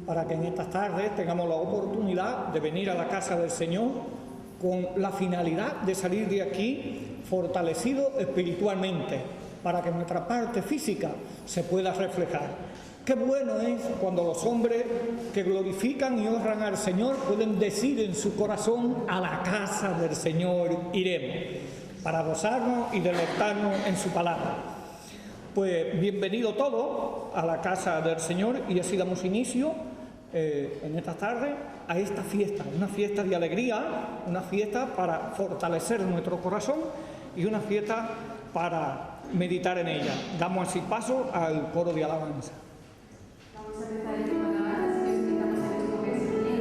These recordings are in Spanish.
para que en estas tardes tengamos la oportunidad de venir a la casa del Señor con la finalidad de salir de aquí fortalecidos espiritualmente, para que nuestra parte física se pueda reflejar. Qué bueno es cuando los hombres que glorifican y honran al Señor pueden decir en su corazón: a la casa del Señor iremos, para gozarnos y deleitarnos en su palabra. Pues bienvenido todos a la casa del Señor, y así damos inicio en esta tarde a esta fiesta, una fiesta de alegría, una fiesta para fortalecer nuestro corazón y una fiesta para meditar en ella. Damos así paso al coro de alabanza. Vamos a empezar el tema de alabanza, así que os invitamos a disponerse bien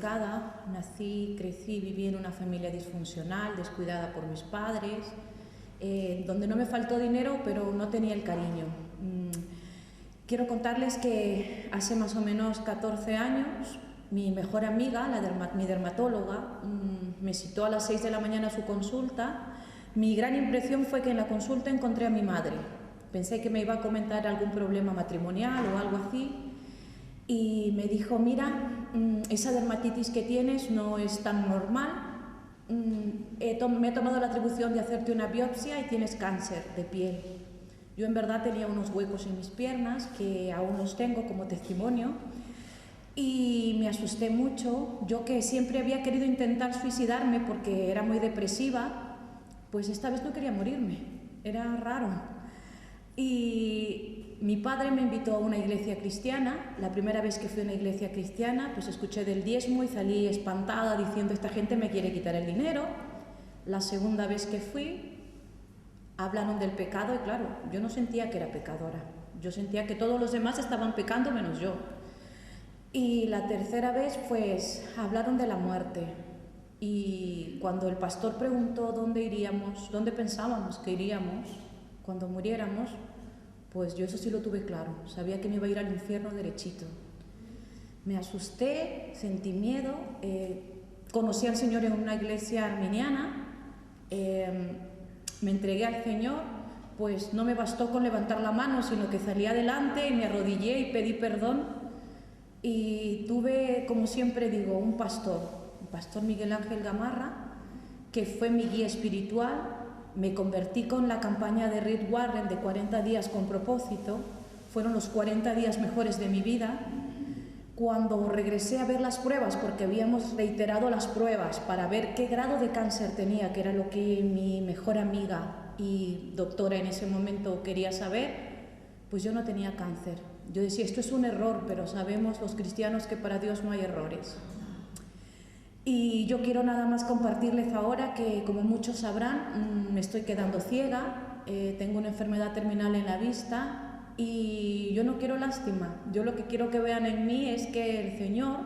la nací, crecí, viví en una familia disfuncional, descuidada por mis padres, donde no me faltó dinero, pero no tenía el cariño. Quiero contarles que hace más o menos 14 años, mi mejor amiga, mi dermatóloga, me citó a las 6 de la mañana a su consulta. Mi gran impresión fue que en la consulta encontré a mi madre. Pensé que me iba a comentar algún problema matrimonial o algo así, y me dijo: mira, esa dermatitis que tienes no es tan normal, me he tomado la atribución de hacerte una biopsia y tienes cáncer de piel. Yo en verdad tenía unos huecos en mis piernas, que aún los tengo como testimonio, y me asusté mucho. Yo, que siempre había querido intentar suicidarme porque era muy depresiva, pues esta vez no quería morirme, era raro. Y mi padre me invitó a una iglesia cristiana. La primera vez que fui a una iglesia cristiana, pues escuché del diezmo y salí espantada diciendo, esta gente me quiere quitar el dinero. La segunda vez que fui, hablaron del pecado y claro, yo no sentía que era pecadora. Yo sentía que todos los demás estaban pecando menos yo. Y la tercera vez, pues, hablaron de la muerte. Y cuando el pastor preguntó dónde iríamos, dónde pensábamos que iríamos cuando muriéramos, pues yo eso sí lo tuve claro. Sabía que me iba a ir al infierno derechito. Me asusté, sentí miedo. Conocí al Señor en una iglesia arminiana. Me entregué al Señor. Pues no me bastó con levantar la mano, sino que salí adelante y me arrodillé y pedí perdón. Y tuve, como siempre digo, un pastor Miguel Ángel Gamarra, que fue mi guía espiritual. Me convertí con la campaña de Rick Warren de 40 días con propósito. Fueron los 40 días mejores de mi vida. Cuando regresé a ver las pruebas, porque habíamos reiterado las pruebas para ver qué grado de cáncer tenía, que era lo que mi mejor amiga y doctora en ese momento quería saber, pues yo no tenía cáncer. Yo decía, esto es un error, pero sabemos los cristianos que para Dios no hay errores. Y yo quiero nada más compartirles ahora que, como muchos sabrán, me estoy quedando ciega, tengo una enfermedad terminal en la vista y yo no quiero lástima. Yo lo que quiero que vean en mí es que el Señor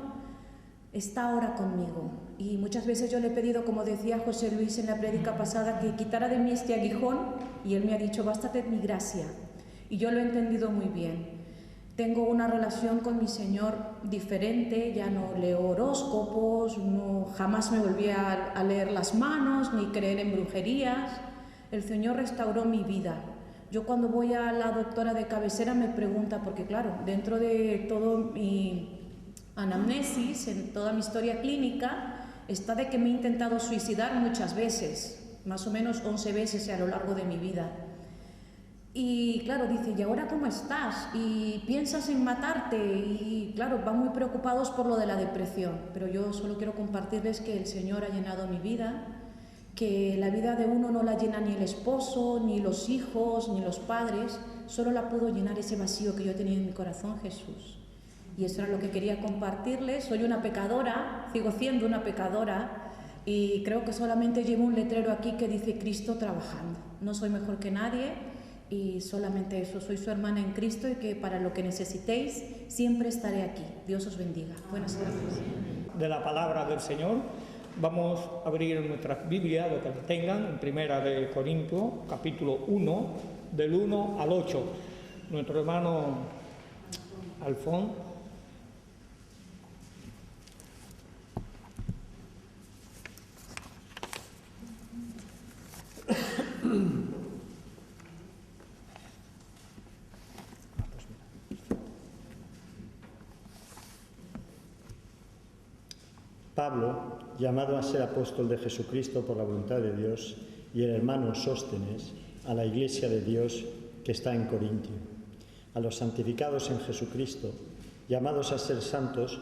está ahora conmigo. Y muchas veces yo le he pedido, como decía José Luis en la prédica pasada, que quitara de mí este aguijón y Él me ha dicho, bástate mi gracia. Y yo lo he entendido muy bien. Tengo una relación con mi Señor diferente, ya no leo horóscopos, jamás me volví a leer las manos ni creer en brujerías. El Señor restauró mi vida. Yo cuando voy a la doctora de cabecera me pregunta, porque claro, dentro de todo mi anamnesis, en toda mi historia clínica, está de que me he intentado suicidar muchas veces, más o menos 11 veces a lo largo de mi vida. Y claro, dice, ¿y ahora cómo estás? Y piensas en matarte. Y claro, van muy preocupados por lo de la depresión. Pero yo solo quiero compartirles que el Señor ha llenado mi vida, que la vida de uno no la llena ni el esposo, ni los hijos, ni los padres. Solo la pudo llenar ese vacío que yo tenía en mi corazón, Jesús. Y eso era lo que quería compartirles. Soy una pecadora, sigo siendo una pecadora. Y creo que solamente llevo un letrero aquí que dice Cristo trabajando. No soy mejor que nadie. Y solamente eso, soy su hermana en Cristo y que para lo que necesitéis siempre estaré aquí. Dios os bendiga. Buenas tardes. De la palabra del Señor, vamos a abrir nuestras Biblias, lo que tengan, en Primera de Corintios, capítulo 1, del 1 al 8. Nuestro hermano Alfón. Pablo, llamado a ser apóstol de Jesucristo por la voluntad de Dios, y el hermano Sóstenes, a la iglesia de Dios que está en Corintio, a los santificados en Jesucristo, llamados a ser santos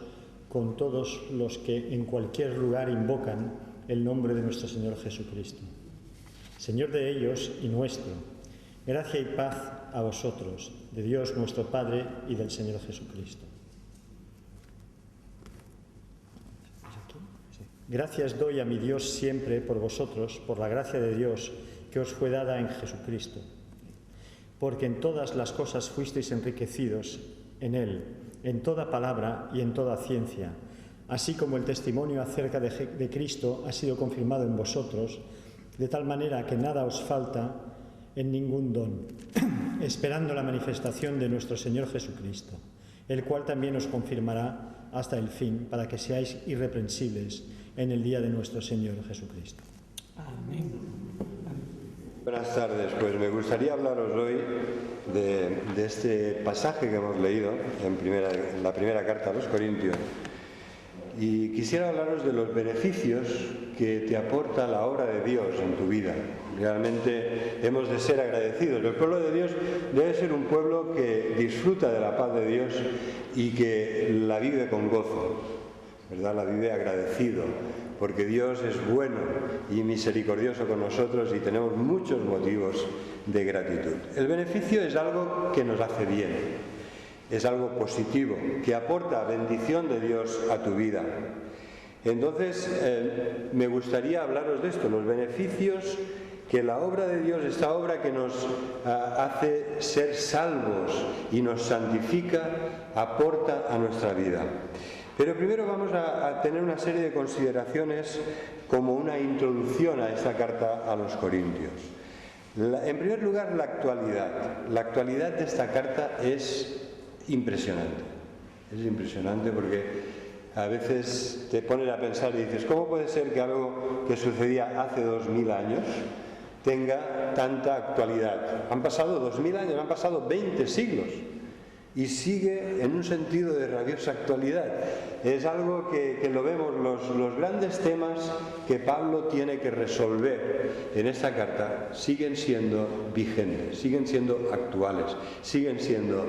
con todos los que en cualquier lugar invocan el nombre de nuestro Señor Jesucristo. Señor de ellos y nuestro, gracia y paz a vosotros, de Dios nuestro Padre y del Señor Jesucristo. Gracias doy a mi Dios siempre por vosotros, por la gracia de Dios que os fue dada en Jesucristo, porque en todas las cosas fuisteis enriquecidos en Él, en toda palabra y en toda ciencia, así como el testimonio acerca de Cristo ha sido confirmado en vosotros, de tal manera que nada os falta en ningún don, esperando la manifestación de nuestro Señor Jesucristo, el cual también os confirmará hasta el fin, para que seáis irreprensibles en el día de nuestro Señor Jesucristo. Amén. Buenas tardes, pues me gustaría hablaros hoy de este pasaje que hemos leído en la primera carta a los Corintios, y quisiera hablaros de los beneficios que te aporta la obra de Dios en tu vida. Realmente hemos de ser agradecidos. El pueblo de Dios debe ser un pueblo que disfruta de la paz de Dios y que la vive con gozo. ¿verdad? La vive agradecido, porque Dios es bueno y misericordioso con nosotros y tenemos muchos motivos de gratitud. El beneficio es algo que nos hace bien, es algo positivo, que aporta bendición de Dios a tu vida. Entonces, me gustaría hablaros de esto, los beneficios que la obra de Dios, esta obra que nos hace ser salvos y nos santifica, aporta a nuestra vida. Pero primero vamos a tener una serie de consideraciones como una introducción a esta carta a los Corintios. En primer lugar, la actualidad. La actualidad de esta carta es impresionante. Es impresionante porque a veces te pones a pensar y dices, ¿cómo puede ser que algo que sucedía hace 2000 años tenga tanta actualidad? Han pasado 2000 años, han pasado 20 siglos y sigue en un sentido de rabiosa actualidad. Es algo que lo vemos, los grandes temas que Pablo tiene que resolver en esta carta siguen siendo vigentes, siguen siendo actuales, siguen siendo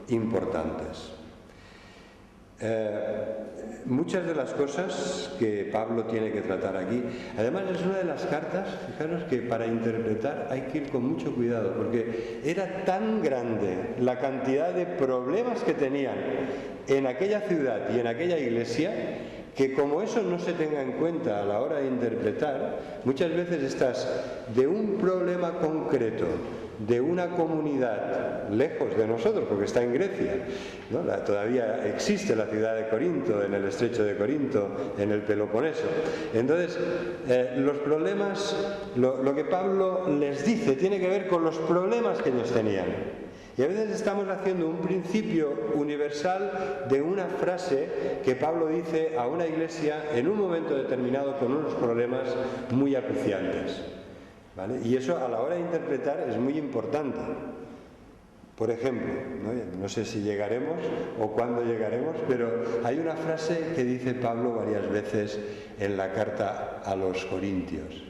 importantes. Muchas de las cosas que Pablo tiene que tratar aquí, además es una de las cartas, fijaros que para interpretar hay que ir con mucho cuidado, porque era tan grande la cantidad de problemas que tenían en aquella ciudad y en aquella iglesia, que como eso no se tenga en cuenta a la hora de interpretar, muchas veces estás de un problema concreto, de una comunidad lejos de nosotros, porque está en Grecia, ¿no? Todavía existe la ciudad de Corinto, en el estrecho de Corinto, en el Peloponeso. Entonces, los problemas, lo que Pablo les dice, tiene que ver con los problemas que ellos tenían. Y a veces estamos haciendo un principio universal de una frase que Pablo dice a una iglesia en un momento determinado con unos problemas muy acuciantes, ¿vale? Y eso a la hora de interpretar es muy importante. Por ejemplo, no sé si llegaremos o cuándo llegaremos, pero hay una frase que dice Pablo varias veces en la carta a los Corintios.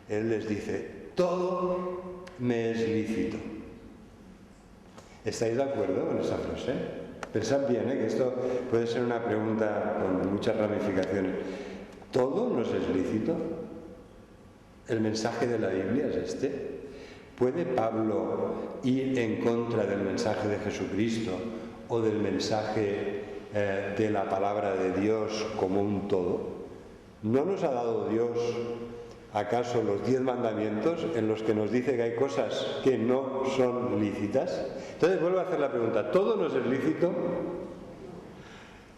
Él les dice, todo me es lícito. ¿Estáis de acuerdo con esa frase? Pensad bien, que esto puede ser una pregunta con muchas ramificaciones. ¿Todo nos es lícito? ¿El mensaje de la Biblia es este? ¿Puede Pablo ir en contra del mensaje de Jesucristo o del mensaje de la palabra de Dios como un todo? ¿No nos ha dado Dios acaso los 10 mandamientos en los que nos dice que hay cosas que no son lícitas? Entonces vuelvo a hacer la pregunta, ¿todo nos es lícito?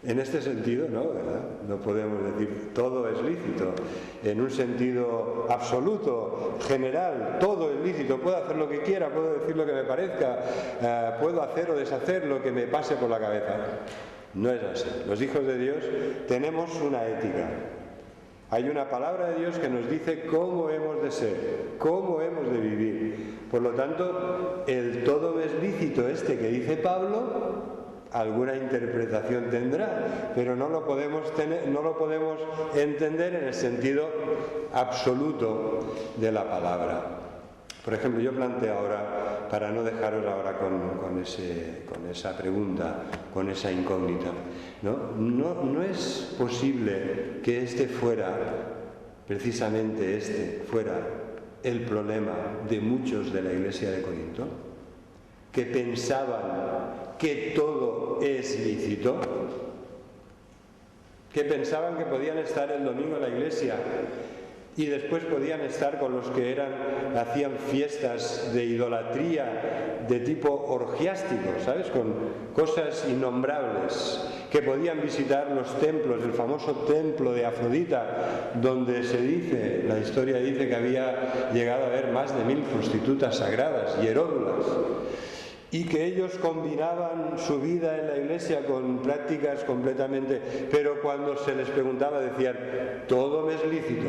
En este sentido, ¿no? ¿Verdad? No podemos decir todo es lícito. En un sentido absoluto, general, todo es lícito. Puedo hacer lo que quiera, puedo decir lo que me parezca, puedo hacer o deshacer lo que me pase por la cabeza. No es así. Los hijos de Dios tenemos una ética. Hay una palabra de Dios que nos dice cómo hemos de ser, cómo hemos de vivir. Por lo tanto, el todo es lícito este que dice Pablo, alguna interpretación tendrá, pero no lo podemos entender en el sentido absoluto de la palabra. Por ejemplo, yo planteo ahora, para no dejaros ahora con esa pregunta, con esa incógnita, no es posible que precisamente fuera el problema de muchos de la iglesia de Corinto, que pensaban que todo es lícito, que pensaban que podían estar el domingo en la iglesia y después podían estar con los que hacían fiestas de idolatría de tipo orgiástico, ¿sabes? Con cosas innombrables, que podían visitar los templos, el famoso templo de Afrodita, donde la historia dice que había llegado a haber más de 1000 prostitutas sagradas y heródulas, y que ellos combinaban su vida en la iglesia con prácticas completamente, pero cuando se les preguntaba decían, todo me es lícito,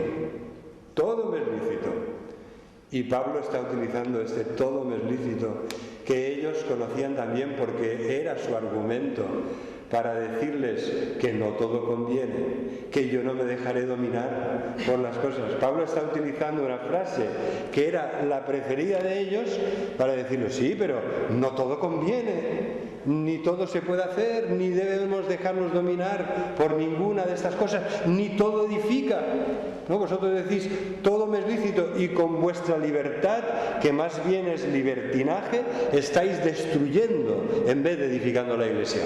todo me es lícito. Y Pablo está utilizando este todo me es lícito, que ellos conocían también porque era su argumento para decirles que no todo conviene, que yo no me dejaré dominar por las cosas. Pablo está utilizando una frase que era la preferida de ellos para decirles, sí, pero no todo conviene. ni todo se puede hacer, ni debemos dejarnos dominar por ninguna de estas cosas, ni todo edifica. ¿No? Vosotros decís, todo me es lícito, y con vuestra libertad, que más bien es libertinaje, estáis destruyendo en vez de edificando la Iglesia.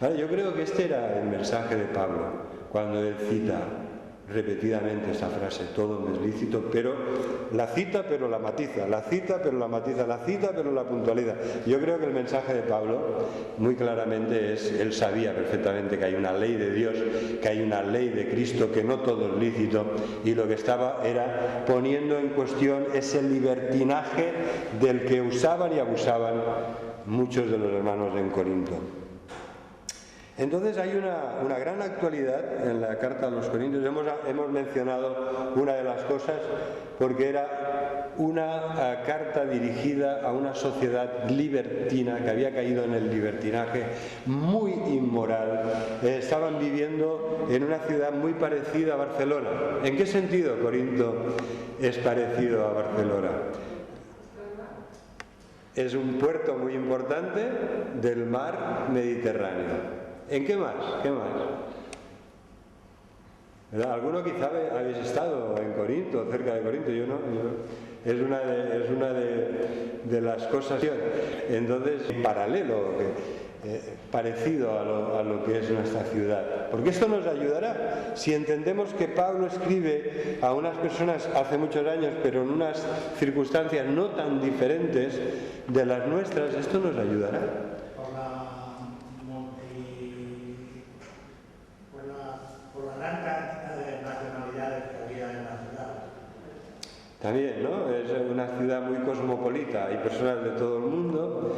¿Vale? Yo creo que este era el mensaje de Pablo cuando él cita repetidamente esa frase, todo me es lícito, pero la cita pero la matiza, la cita pero la matiza, la cita pero la puntualiza. Yo creo que el mensaje de Pablo muy claramente es, él sabía perfectamente que hay una ley de Dios, que hay una ley de Cristo, que no todo es lícito, y lo que estaba era poniendo en cuestión ese libertinaje del que usaban y abusaban muchos de los hermanos en Corinto. Entonces hay una gran actualidad en la carta a los Corintios. Hemos mencionado una de las cosas porque era una carta dirigida a una sociedad libertina que había caído en el libertinaje, muy inmoral. Estaban viviendo en una ciudad muy parecida a Barcelona. ¿En qué sentido Corinto es parecido a Barcelona? Es un puerto muy importante del mar Mediterráneo. ¿En qué más? ¿Qué más? ¿Verdad? Alguno quizá habéis estado en Corinto, cerca de Corinto, yo no. Es una de las cosas. Entonces, paralelo, parecido a lo que es nuestra ciudad. Porque esto nos ayudará. Si entendemos que Pablo escribe a unas personas hace muchos años, pero en unas circunstancias no tan diferentes de las nuestras, esto nos ayudará. También, ¿no? Es una ciudad muy cosmopolita, hay personas de todo el mundo.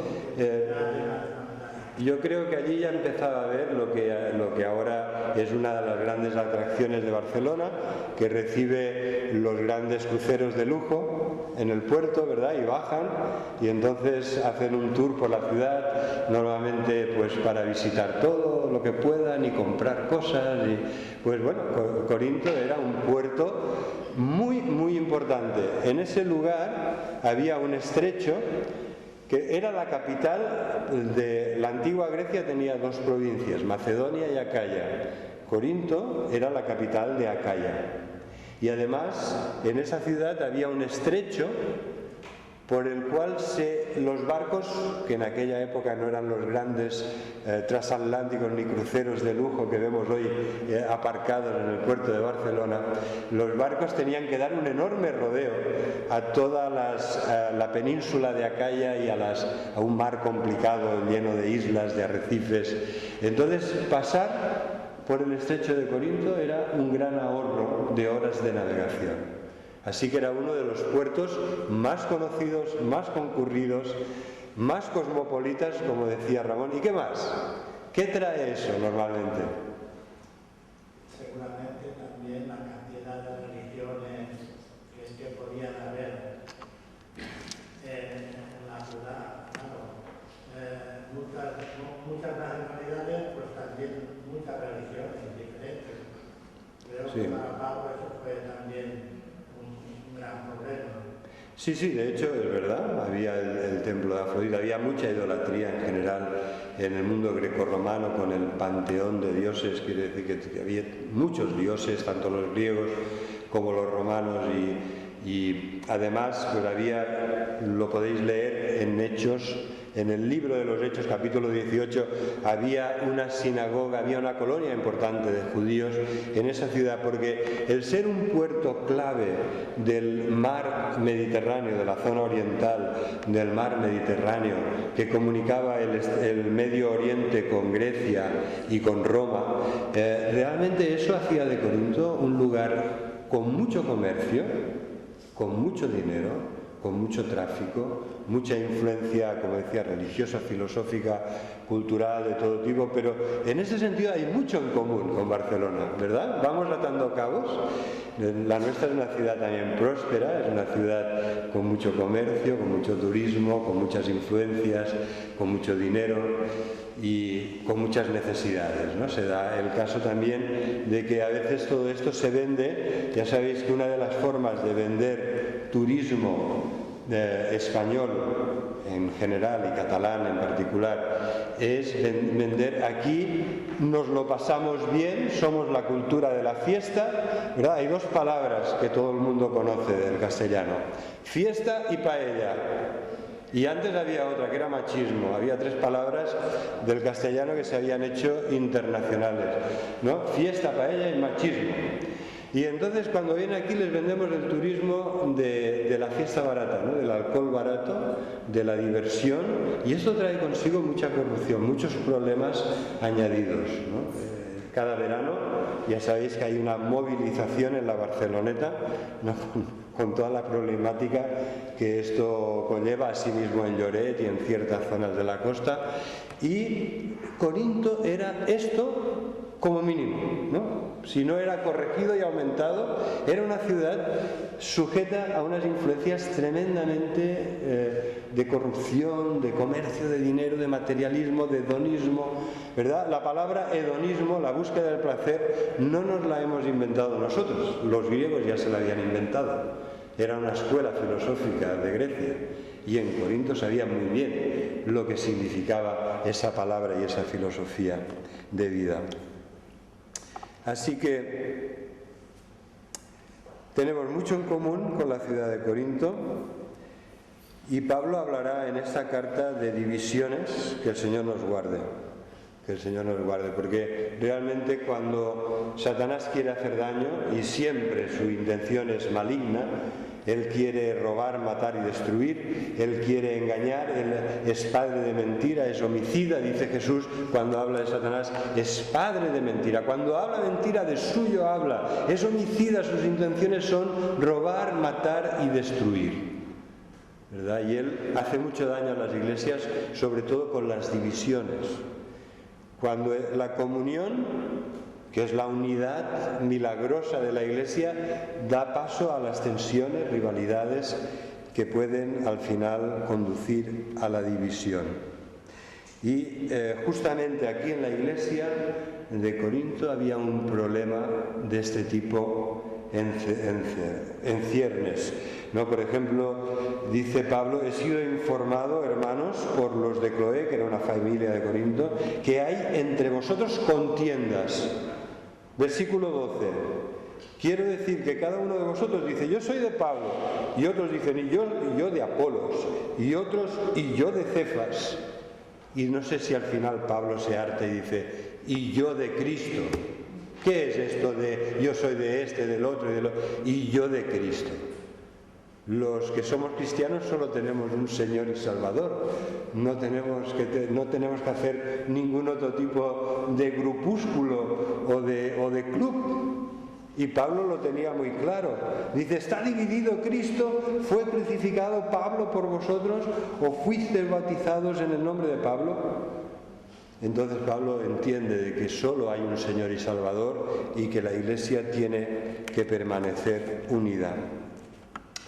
Yo creo que allí ya empezaba a ver lo que ahora es una de las grandes atracciones de Barcelona, que recibe los grandes cruceros de lujo en el puerto, ¿verdad? Y bajan, y entonces hacen un tour por la ciudad, normalmente pues para visitar todo lo que puedan y comprar cosas. Y pues bueno, Corinto era un puerto muy, muy importante. En ese lugar había un estrecho que era la capital de la antigua Grecia. Tenía dos provincias, Macedonia y Acaya. Corinto era la capital de Acaya. Y además, en esa ciudad había un estrecho por el cual los barcos, que en aquella época no eran los grandes transatlánticos ni cruceros de lujo que vemos hoy aparcados en el puerto de Barcelona, los barcos tenían que dar un enorme rodeo a toda la península de Acaya y a un mar complicado lleno de islas, de arrecifes. Entonces, pasar por el estrecho de Corinto era un gran ahorro de horas de navegación. Así que era uno de los puertos más conocidos, más concurridos, más cosmopolitas, como decía Ramón. ¿Y qué más? ¿Qué trae eso normalmente? Seguramente también la cantidad de religiones que podían haber en la ciudad. Claro. Muchas nacionalidades, pues también muchas religiones diferentes. Creo que para Pablo eso fue también un gran problema. Sí, de hecho es verdad, había el templo de Afrodita, había mucha idolatría en general en el mundo grecorromano con el panteón de dioses, quiere decir que había muchos dioses, tanto los griegos como los romanos, y además pues había, lo podéis leer en Hechos, en el libro de los Hechos, capítulo 18, había una sinagoga, había una colonia importante de judíos en esa ciudad, porque el ser un puerto clave del mar Mediterráneo, de la zona oriental del mar Mediterráneo, que comunicaba el Medio Oriente con Grecia y con Roma, realmente eso hacía de Corinto un lugar con mucho comercio, con mucho dinero, con mucho tráfico, mucha influencia, como decía, religiosa, filosófica, cultural, de todo tipo, pero en ese sentido hay mucho en común con Barcelona, ¿verdad? Vamos atando cabos. La nuestra es una ciudad también próspera, es una ciudad con mucho comercio, con mucho turismo, con muchas influencias, con mucho dinero y con muchas necesidades, ¿no? Se da el caso también de que a veces todo esto se vende. Ya sabéis que una de las formas de vender turismo español en general y catalán en particular, es vender aquí, nos lo pasamos bien, somos la cultura de la fiesta, ¿verdad? Hay dos palabras que todo el mundo conoce del castellano, fiesta y paella. Y antes había otra que era machismo, había 3 palabras del castellano que se habían hecho internacionales, ¿no? Fiesta, paella y machismo. Y entonces cuando vienen aquí les vendemos el turismo de la fiesta barata, ¿no? Del alcohol barato, de la diversión, y esto trae consigo mucha corrupción, muchos problemas añadidos, ¿no? Cada verano ya sabéis que hay una movilización en la Barceloneta, ¿no? Con toda la problemática que esto conlleva, asimismo en Lloret y en ciertas zonas de la costa. Y Corinto era esto como mínimo, ¿no? Si no era corregido y aumentado, era una ciudad sujeta a unas influencias tremendamente de corrupción, de comercio de dinero, de materialismo, de hedonismo, ¿verdad? La palabra hedonismo, la búsqueda del placer, no nos la hemos inventado nosotros, los griegos ya se la habían inventado. Era una escuela filosófica de Grecia y en Corinto sabía muy bien lo que significaba esa palabra y esa filosofía de vida. Así que tenemos mucho en común con la ciudad de Corinto y Pablo hablará en esta carta de divisiones, que el Señor nos guarde. Que el Señor nos guarde, porque realmente cuando Satanás quiere hacer daño, y siempre su intención es maligna, él quiere robar, matar y destruir, él quiere engañar, él es padre de mentira, es homicida, dice Jesús cuando habla de Satanás, es padre de mentira. Cuando habla mentira, de suyo habla, es homicida, sus intenciones son robar, matar y destruir, ¿verdad? Y él hace mucho daño a las iglesias, sobre todo con las divisiones. Cuando la comunión, que es la unidad milagrosa de la Iglesia, da paso a las tensiones, rivalidades que pueden al final conducir a la división. Y justamente aquí en la Iglesia de Corinto había un problema de este tipo en ciernes, ¿no? Por ejemplo, dice Pablo, he sido informado, hermanos, por los de Cloé, que era una familia de Corinto, que hay entre vosotros contiendas. Versículo 12. Quiero decir que cada uno de vosotros dice, yo soy de Pablo, y otros dicen, y yo de Apolos, y otros, y yo de Cefas. Y no sé si al final Pablo se harta y dice, y yo de Cristo. ¿Qué es esto de yo soy de este, del otro y del otro? Y yo de Cristo. Los que somos cristianos solo tenemos un Señor y Salvador. No tenemos que hacer ningún otro tipo de grupúsculo o de club. Y Pablo lo tenía muy claro. Dice, ¿está dividido Cristo? ¿Fue crucificado Pablo por vosotros? ¿O fuisteis bautizados en el nombre de Pablo? Entonces Pablo entiende de que solo hay un Señor y Salvador y que la Iglesia tiene que permanecer unida.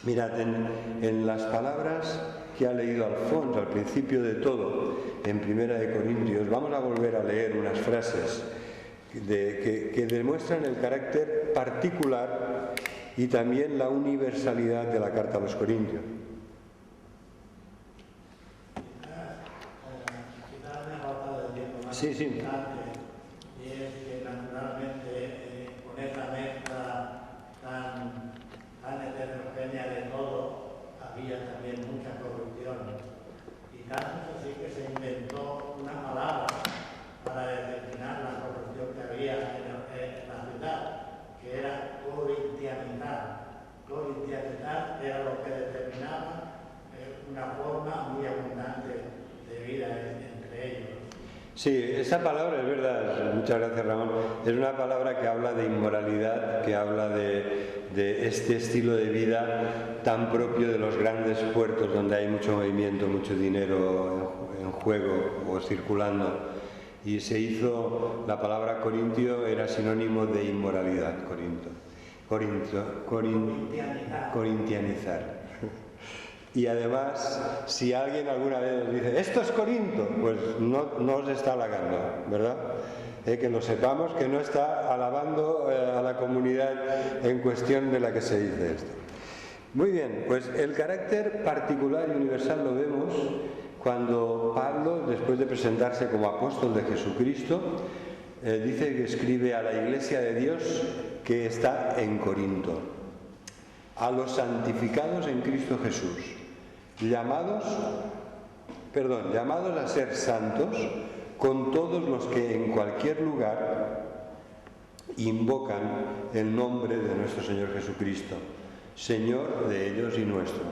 Mirad, en las palabras que ha leído Alfonso al principio de todo, en Primera de Corintios, vamos a volver a leer unas frases que demuestran el carácter particular y también la universalidad de la carta a los Corintios. Sí, sí. Y es que naturalmente con esa mezcla tan heterogénea de todo, había también mucha corrupción. Y tanto así que se inventó una palabra para determinar la corrupción que había en la ciudad, que era corintianizar. Corintianizar era lo que determinaba una forma muy abundante de vida entre ellos. Sí, esa palabra es verdad, muchas gracias Ramón, es una palabra que habla de inmoralidad, que habla de este estilo de vida tan propio de los grandes puertos donde hay mucho movimiento, mucho dinero en juego o circulando. Y se hizo, la palabra corintio era sinónimo de inmoralidad, corintianizar. Y además, si alguien alguna vez os dice, esto es Corinto, pues no os está halagando, ¿verdad? Que lo sepamos, que no está alabando a la comunidad en cuestión de la que se dice esto. Muy bien, pues el carácter particular y universal lo vemos cuando Pablo, después de presentarse como apóstol de Jesucristo, dice que escribe a la iglesia de Dios que está en Corinto, a los santificados en Cristo Jesús, llamados a ser santos con todos los que en cualquier lugar invocan el nombre de nuestro Señor Jesucristo, Señor de ellos y nuestro.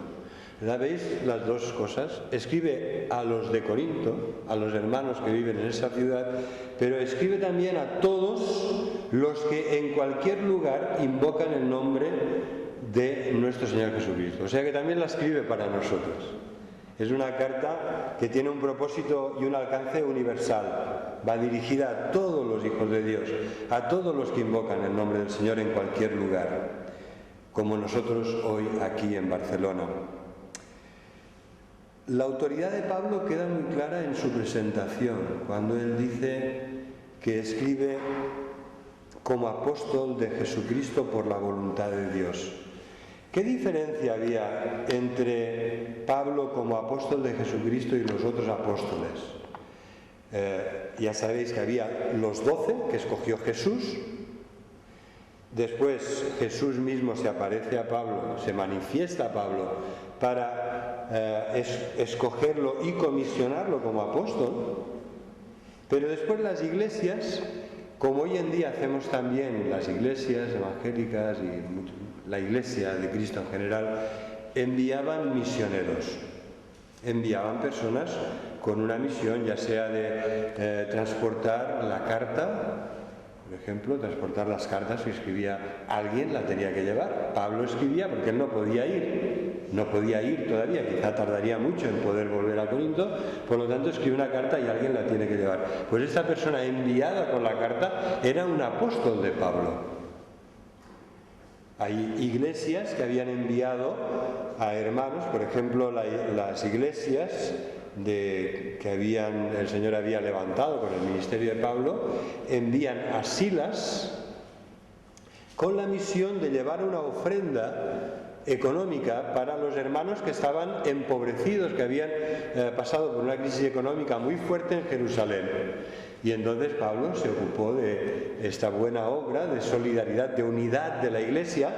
¿La veis las dos cosas? Escribe a los de Corinto, a los hermanos que viven en esa ciudad, pero escribe también a todos los que en cualquier lugar invocan el nombre de nuestro Señor Jesucristo. O sea que también la escribe para nosotros. Es una carta que tiene un propósito y un alcance universal. Va dirigida a todos los hijos de Dios, a todos los que invocan el nombre del Señor en cualquier lugar, como nosotros hoy aquí en Barcelona. La autoridad de Pablo queda muy clara en su presentación, cuando él dice que escribe como apóstol de Jesucristo por la voluntad de Dios. ¿Qué diferencia había entre Pablo como apóstol de Jesucristo y los otros apóstoles? Ya sabéis que había los 12 que escogió Jesús. Después Jesús mismo se aparece a Pablo, se manifiesta a Pablo para escogerlo y comisionarlo como apóstol. Pero después las iglesias, como hoy en día hacemos también las iglesias evangélicas y la iglesia de Cristo en general, enviaban misioneros, enviaban personas con una misión, ya sea de transportar la carta, por ejemplo, transportar las cartas que escribía alguien, la tenía que llevar. Pablo escribía porque él no podía ir todavía, quizá tardaría mucho en poder volver a Corinto, por lo tanto escribe una carta y alguien la tiene que llevar. Pues esta persona enviada con la carta era un apóstol de Pablo. Hay iglesias que habían enviado a hermanos, por ejemplo, las iglesias que el Señor había levantado con el ministerio de Pablo, envían a Silas con la misión de llevar una ofrenda económica para los hermanos que estaban empobrecidos, que habían pasado por una crisis económica muy fuerte en Jerusalén. Y entonces Pablo se ocupó de esta buena obra de solidaridad, de unidad de la iglesia,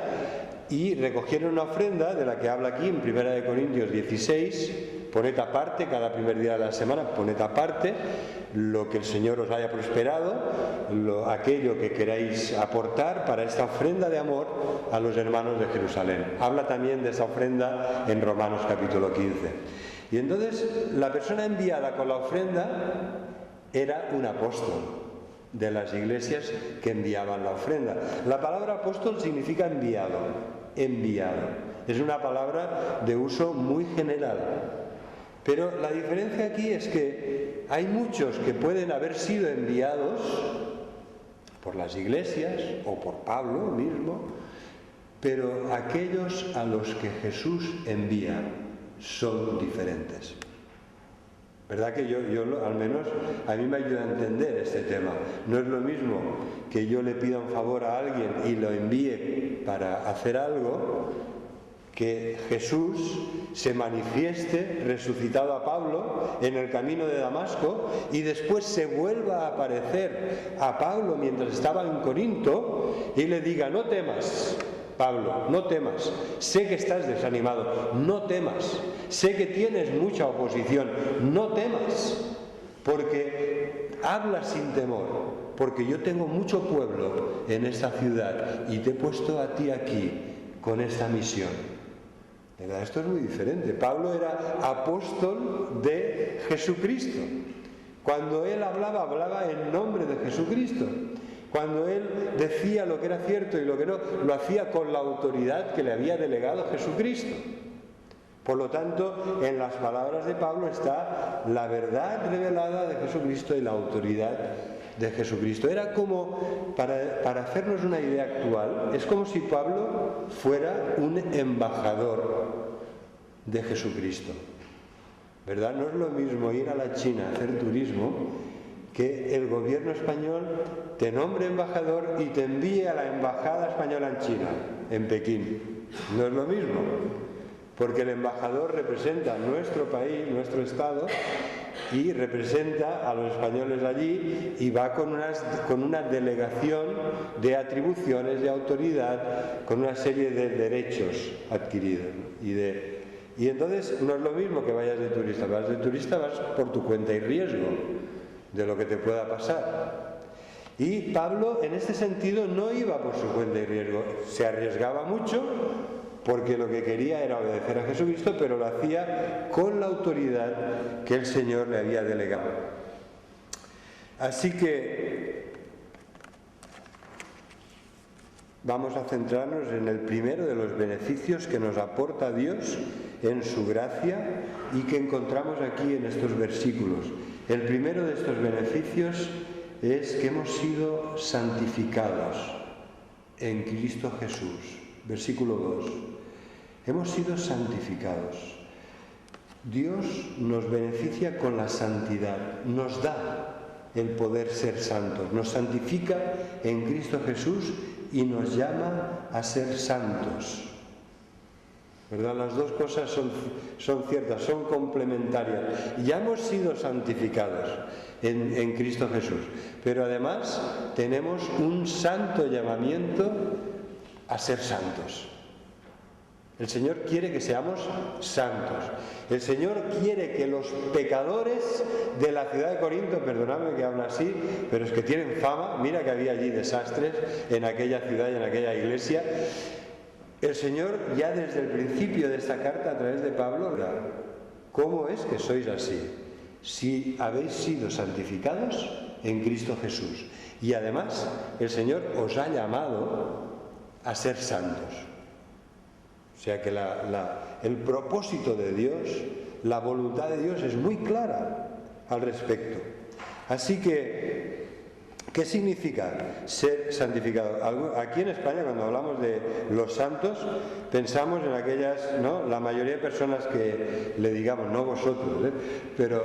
y recogieron una ofrenda de la que habla aquí en 1 Corintios 16, poned aparte, cada primer día de la semana, poned aparte lo que el Señor os haya prosperado, aquello que queráis aportar para esta ofrenda de amor a los hermanos de Jerusalén. Habla también de esa ofrenda en Romanos capítulo 15. Y entonces la persona enviada con la ofrenda era un apóstol de las iglesias que enviaban la ofrenda. La palabra apóstol significa enviado, enviado. Es una palabra de uso muy general. Pero la diferencia aquí es que hay muchos que pueden haber sido enviados por las iglesias o por Pablo mismo, pero aquellos a los que Jesús envía son diferentes. ¿Verdad que yo al menos, a mí me ayuda a entender este tema? No es lo mismo que yo le pida un favor a alguien y lo envíe para hacer algo, que Jesús se manifieste resucitado a Pablo en el camino de Damasco y después se vuelva a aparecer a Pablo mientras estaba en Corinto y le diga: no temas, Pablo, no temas, sé que estás desanimado, no temas, sé que tienes mucha oposición, no temas, porque hablas sin temor, porque yo tengo mucho pueblo en esta ciudad y te he puesto a ti aquí con esta misión. ¿Verdad? Esto es muy diferente. Pablo era apóstol de Jesucristo. Cuando él hablaba en nombre de Jesucristo. Cuando él decía lo que era cierto y lo que no, lo hacía con la autoridad que le había delegado Jesucristo. Por lo tanto, en las palabras de Pablo está la verdad revelada de Jesucristo y la autoridad de Jesucristo. Era como, para hacernos una idea actual, es como si Pablo fuera un embajador de Jesucristo. ¿Verdad? No es lo mismo ir a la China a hacer turismo que el gobierno español te nombre embajador y te envíe a la embajada española en China, en Pekín. No es lo mismo, porque el embajador representa nuestro país, nuestro Estado, y representa a los españoles allí y va con una delegación de atribuciones, de autoridad, con una serie de derechos adquiridos, ¿no? Y entonces no es lo mismo que vayas de turista. Vas de turista, vas por tu cuenta y riesgo de lo que te pueda pasar. Y Pablo, en este sentido, no iba por su cuenta y riesgo. Se arriesgaba mucho porque lo que quería era obedecer a Jesucristo, pero lo hacía con la autoridad que el Señor le había delegado. Así que vamos a centrarnos en el primero de los beneficios que nos aporta Dios en su gracia y que encontramos aquí en estos versículos. El primero de estos beneficios es que hemos sido santificados en Cristo Jesús. Versículo 2. Hemos sido santificados. Dios nos beneficia con la santidad, nos da el poder ser santos, nos santifica en Cristo Jesús y nos llama a ser santos. ¿Verdad? Las dos cosas son ciertas, son complementarias. Ya hemos sido santificados en Cristo Jesús, pero además tenemos un santo llamamiento a ser santos. El Señor quiere que seamos santos. El Señor quiere que los pecadores de la ciudad de Corinto, perdonadme que hablo así, pero es que tienen fama, mira que había allí desastres en aquella ciudad y en aquella iglesia. El Señor ya desde el principio de esta carta a través de Pablo, ¿cómo es que sois así? Si habéis sido santificados en Cristo Jesús. Y además el Señor os ha llamado a ser santos. O sea que el propósito de Dios, la voluntad de Dios es muy clara al respecto. Así que, ¿qué significa ser santificado? Aquí en España, cuando hablamos de los santos, pensamos en aquellas, ¿no? La mayoría de personas que le digamos, no vosotros, pero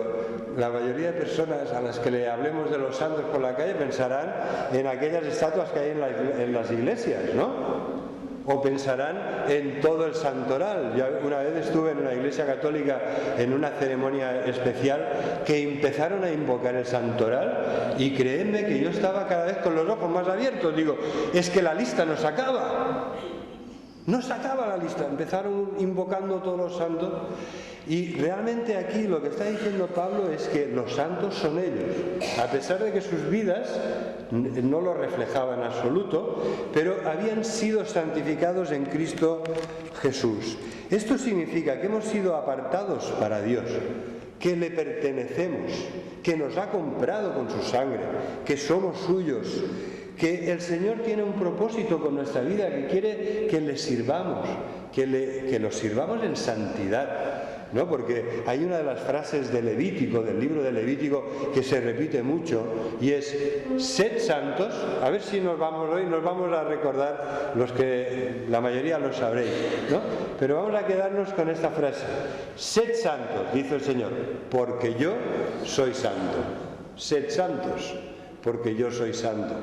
la mayoría de personas a las que le hablemos de los santos por la calle pensarán en aquellas estatuas que hay en las iglesias, ¿no? O pensarán en todo el santoral. Yo una vez estuve en una iglesia católica en una ceremonia especial que empezaron a invocar el santoral y créanme que yo estaba cada vez con los ojos más abiertos. Digo, es que la lista no se acaba. No se acaba la lista. Empezaron invocando todos los santos y realmente aquí lo que está diciendo Pablo es que los santos son ellos, a pesar de que sus vidas no lo reflejaban en absoluto, pero habían sido santificados en Cristo Jesús. Esto significa que hemos sido apartados para Dios, que le pertenecemos, que nos ha comprado con su sangre, que somos suyos, que el Señor tiene un propósito con nuestra vida, que quiere que le sirvamos, que lo sirvamos en santidad, ¿no? Porque hay una de las frases de Levítico, del libro de Levítico, que se repite mucho, y es, sed santos. A ver si nos vamos a recordar, los que la mayoría lo sabréis, ¿no? Pero vamos a quedarnos con esta frase, sed santos, dice el Señor, porque yo soy santo. Sed santos, porque yo soy santo.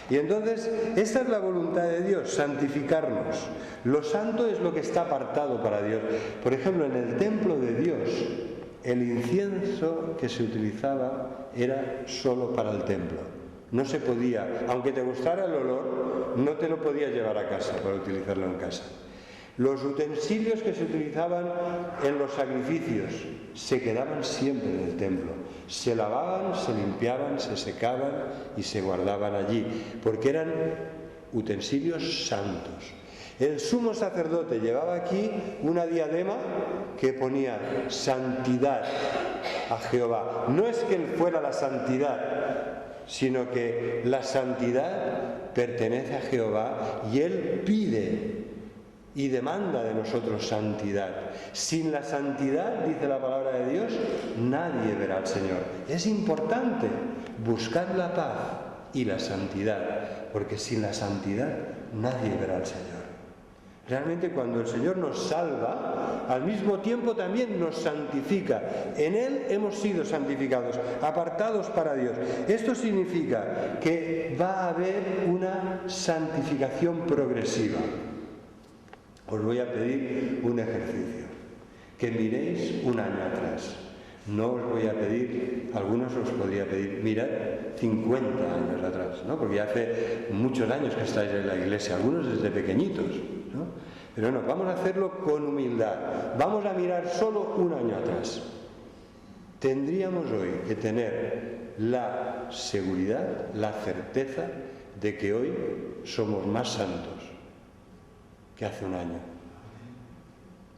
Y entonces, esta es la voluntad de Dios, santificarnos. Lo santo es lo que está apartado para Dios. Por ejemplo, en el templo de Dios, el incienso que se utilizaba era solo para el templo. No se podía, aunque te gustara el olor, no te lo podías llevar a casa para utilizarlo en casa. Los utensilios que se utilizaban en los sacrificios se quedaban siempre en el templo. Se lavaban, se limpiaban, se secaban y se guardaban allí, porque eran utensilios santos. El sumo sacerdote llevaba aquí una diadema que ponía santidad a Jehová. No es que él fuera la santidad, sino que la santidad pertenece a Jehová y él pide y demanda de nosotros santidad. Sin la santidad, dice la palabra de Dios, nadie verá al Señor. Es importante buscar la paz y la santidad, porque sin la santidad nadie verá al Señor. Realmente cuando el Señor nos salva, al mismo tiempo también nos santifica. En Él hemos sido santificados, apartados para Dios. Esto significa que va a haber una santificación progresiva. Os voy a pedir un ejercicio, que miréis un año atrás. No os voy a pedir, algunos os podría pedir, mirad 50 años atrás, ¿no? Porque ya hace muchos años que estáis en la iglesia, algunos desde pequeñitos, ¿no? Pero no, vamos a hacerlo con humildad. Vamos a mirar solo un año atrás. Tendríamos hoy que tener la seguridad, la certeza de que hoy somos más santos que hace un año.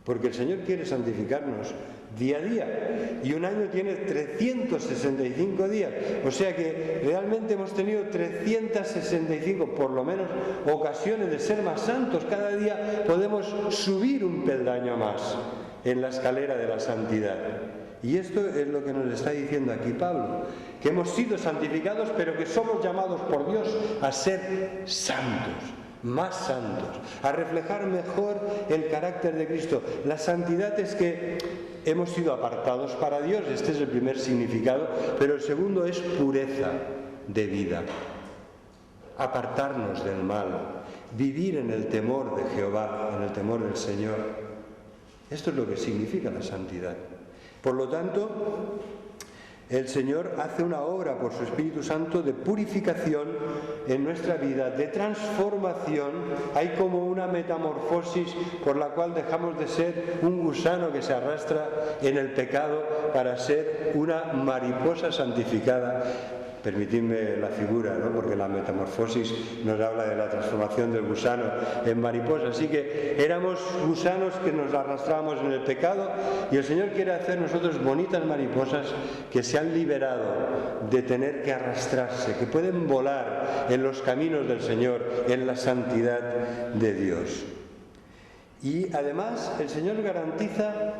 Porque el Señor quiere santificarnos día a día, y un año tiene 365 días, o sea que realmente hemos tenido 365 por lo menos ocasiones de ser más santos. Cada día podemos subir un peldaño más en la escalera de la santidad, y esto es lo que nos está diciendo aquí Pablo, que hemos sido santificados, pero que somos llamados por Dios a ser santos, más santos, a reflejar mejor el carácter de Cristo. La santidad es que hemos sido apartados para Dios, este es el primer significado, pero el segundo es pureza de vida, apartarnos del mal, vivir en el temor de Jehová, en el temor del Señor. Esto es lo que significa la santidad. Por lo tanto, el Señor hace una obra por su Espíritu Santo de purificación en nuestra vida, de transformación. Hay como una metamorfosis por la cual dejamos de ser un gusano que se arrastra en el pecado para ser una mariposa santificada. Permitidme la figura, ¿no? Porque la metamorfosis nos habla de la transformación del gusano en mariposa. Así que éramos gusanos que nos arrastrábamos en el pecado, y el Señor quiere hacer nosotros bonitas mariposas que se han liberado de tener que arrastrarse, que pueden volar en los caminos del Señor, en la santidad de Dios. Y además el Señor garantiza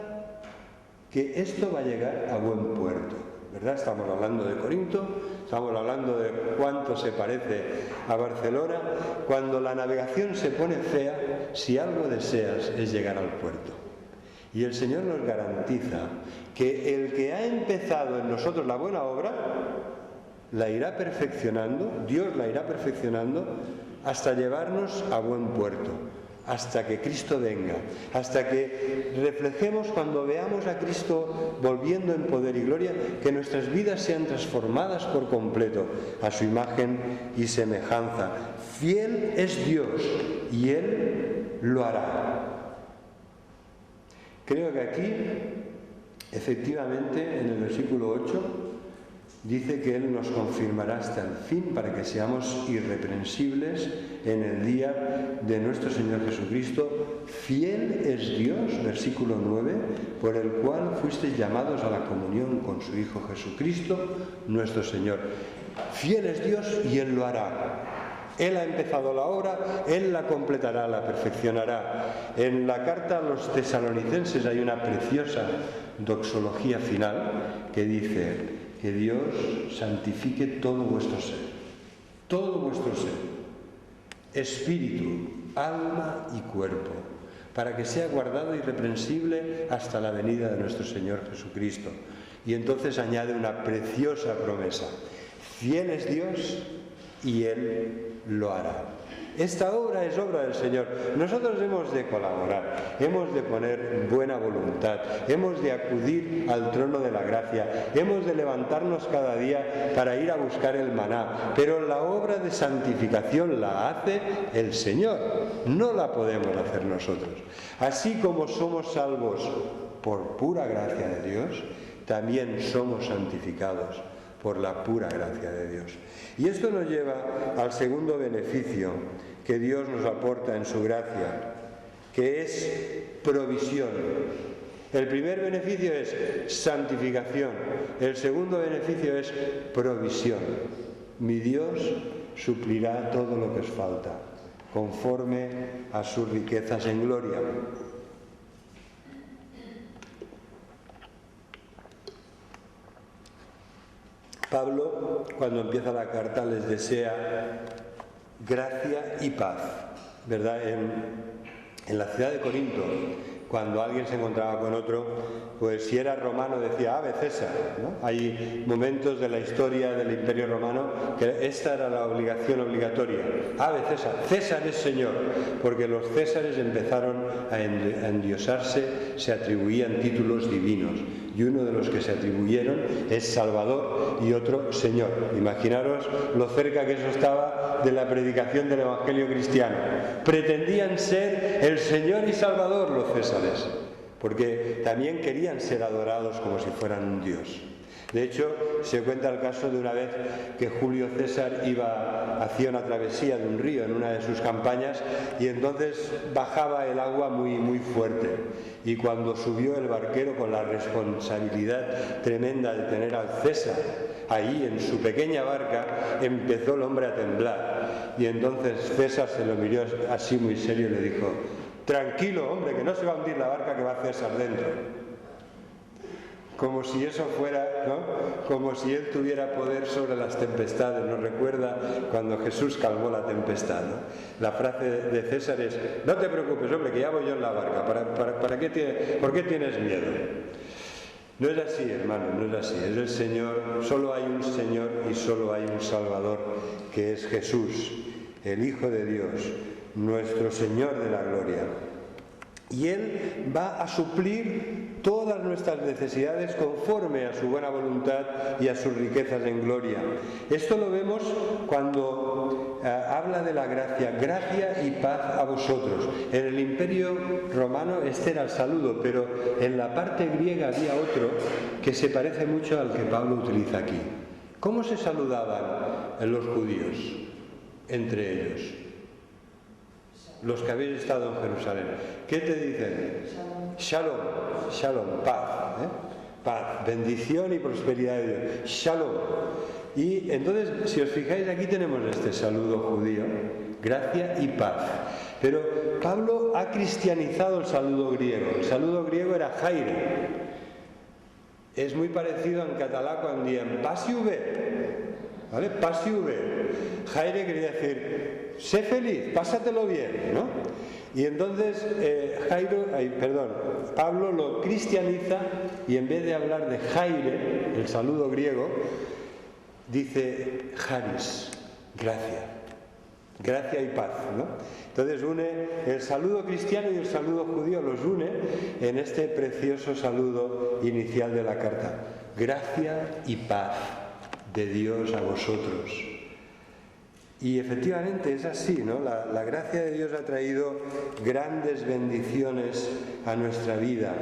que esto va a llegar a buen puerto, ¿verdad? Estamos hablando de Corinto, estamos hablando de cuánto se parece a Barcelona. Cuando la navegación se pone fea, si algo deseas es llegar al puerto. Y el Señor nos garantiza que el que ha empezado en nosotros la buena obra, la irá perfeccionando, Dios la irá perfeccionando hasta llevarnos a buen puerto, hasta que Cristo venga, hasta que reflejemos, cuando veamos a Cristo volviendo en poder y gloria, que nuestras vidas sean transformadas por completo a su imagen y semejanza. Fiel es Dios y Él lo hará. Creo que aquí, efectivamente, en el versículo 8, dice que Él nos confirmará hasta el fin para que seamos irreprensibles en el día de nuestro Señor Jesucristo. Fiel es Dios, versículo 9, por el cual fuisteis llamados a la comunión con su Hijo Jesucristo, nuestro Señor. Fiel es Dios y Él lo hará. Él ha empezado la obra, Él la completará, la perfeccionará. En la carta a los tesalonicenses hay una preciosa doxología final que dice que Dios santifique todo vuestro ser, espíritu, alma y cuerpo, para que sea guardado irreprensible hasta la venida de nuestro Señor Jesucristo. Y entonces añade una preciosa promesa: fiel es Dios y Él lo hará. Esta obra es obra del Señor. Nosotros hemos de colaborar, hemos de poner buena voluntad, hemos de acudir al trono de la gracia, hemos de levantarnos cada día para ir a buscar el maná, pero la obra de santificación la hace el Señor, no la podemos hacer nosotros. Así como somos salvos por pura gracia de Dios, también somos santificados por la pura gracia de Dios. Y esto nos lleva al segundo beneficio que Dios nos aporta en su gracia, que es provisión. El primer beneficio es santificación, el segundo beneficio es provisión. Mi Dios suplirá todo lo que os falta, conforme a sus riquezas en gloria. Pablo, cuando empieza la carta, les desea gracia y paz, ¿verdad? En la ciudad de Corinto, cuando alguien se encontraba con otro, pues si era romano decía Ave César, ¿no? Hay momentos de la historia del Imperio Romano que esta era la obligación obligatoria. Ave César, César es Señor, porque los Césares empezaron a endiosarse, se atribuían títulos divinos, y uno de los que se atribuyeron es Salvador y otro Señor. Imaginaros lo cerca que eso estaba de la predicación del Evangelio cristiano. Pretendían ser el Señor y Salvador los Césares, porque también querían ser adorados como si fueran un Dios. De hecho, se cuenta el caso de una vez que Julio César hacía una travesía de un río en una de sus campañas y entonces bajaba el agua muy fuerte. Y cuando subió el barquero con la responsabilidad tremenda de tener al César ahí en su pequeña barca, empezó el hombre a temblar. Y entonces César se lo miró así muy serio y le dijo: tranquilo, hombre, que no se va a hundir la barca, que va César dentro. Como si eso fuera, ¿no? Como si él tuviera poder sobre las tempestades. Nos recuerda cuando Jesús calmó la tempestad, ¿no? La frase de César es: no te preocupes, hombre, que ya voy yo en la barca. ¿Por qué tienes miedo? No es así, hermano, no es así. Es el Señor, solo hay un Señor y solo hay un Salvador, que es Jesús, el Hijo de Dios, nuestro Señor de la gloria. Y Él va a suplir todas nuestras necesidades conforme a su buena voluntad y a sus riquezas en gloria. Esto lo vemos cuando habla de la gracia y paz a vosotros. En el Imperio Romano este era el saludo, pero en la parte griega había otro que se parece mucho al que Pablo utiliza aquí. ¿Cómo se saludaban los judíos entre ellos? Los que habéis estado en Jerusalén, ¿qué te dicen? Shalom, shalom, paz, paz, bendición y prosperidad de Dios. Shalom. Y entonces, si os fijáis, aquí tenemos este saludo judío, gracia y paz. Pero Pablo ha cristianizado el saludo griego. El saludo griego era jaire. Es muy parecido en catalán cuando dicen pasiu bé, ¿vale? Pasiu bé. Jaire quería decir: sé feliz, pásatelo bien, ¿no? Y entonces Pablo lo cristianiza y en vez de hablar de jaire, el saludo griego, dice charis, gracia y paz, ¿no? Entonces une el saludo cristiano y el saludo judío, los une en este precioso saludo inicial de la carta. Gracia y paz de Dios a vosotros. Y efectivamente es así, ¿no? La gracia de Dios ha traído grandes bendiciones a nuestra vida.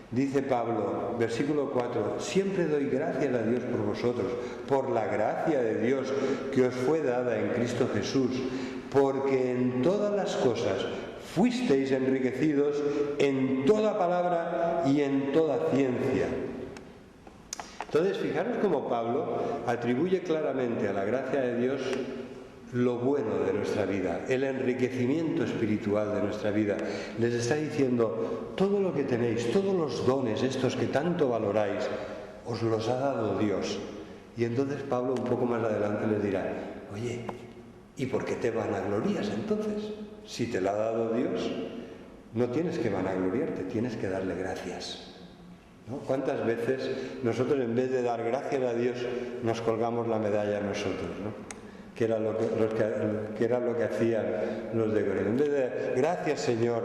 Dice Pablo, versículo 4, siempre doy gracias a Dios por vosotros, por la gracia de Dios que os fue dada en Cristo Jesús, porque en todas las cosas fuisteis enriquecidos en toda palabra y en toda ciencia. Entonces, fijaros cómo Pablo atribuye claramente a la gracia de Dios lo bueno de nuestra vida, el enriquecimiento espiritual de nuestra vida. Les está diciendo: todo lo que tenéis, todos los dones estos que tanto valoráis, os los ha dado Dios. Y entonces Pablo un poco más adelante les dirá: oye, ¿y por qué te vanaglorías entonces? Si te lo ha dado Dios, no tienes que vanagloriarte, tienes que darle gracias, ¿no? ¿Cuántas veces nosotros, en vez de dar gracias a Dios, nos colgamos la medalla nosotros, ¿no? Que era lo que hacían los de Corinto. En vez de gracias, Señor,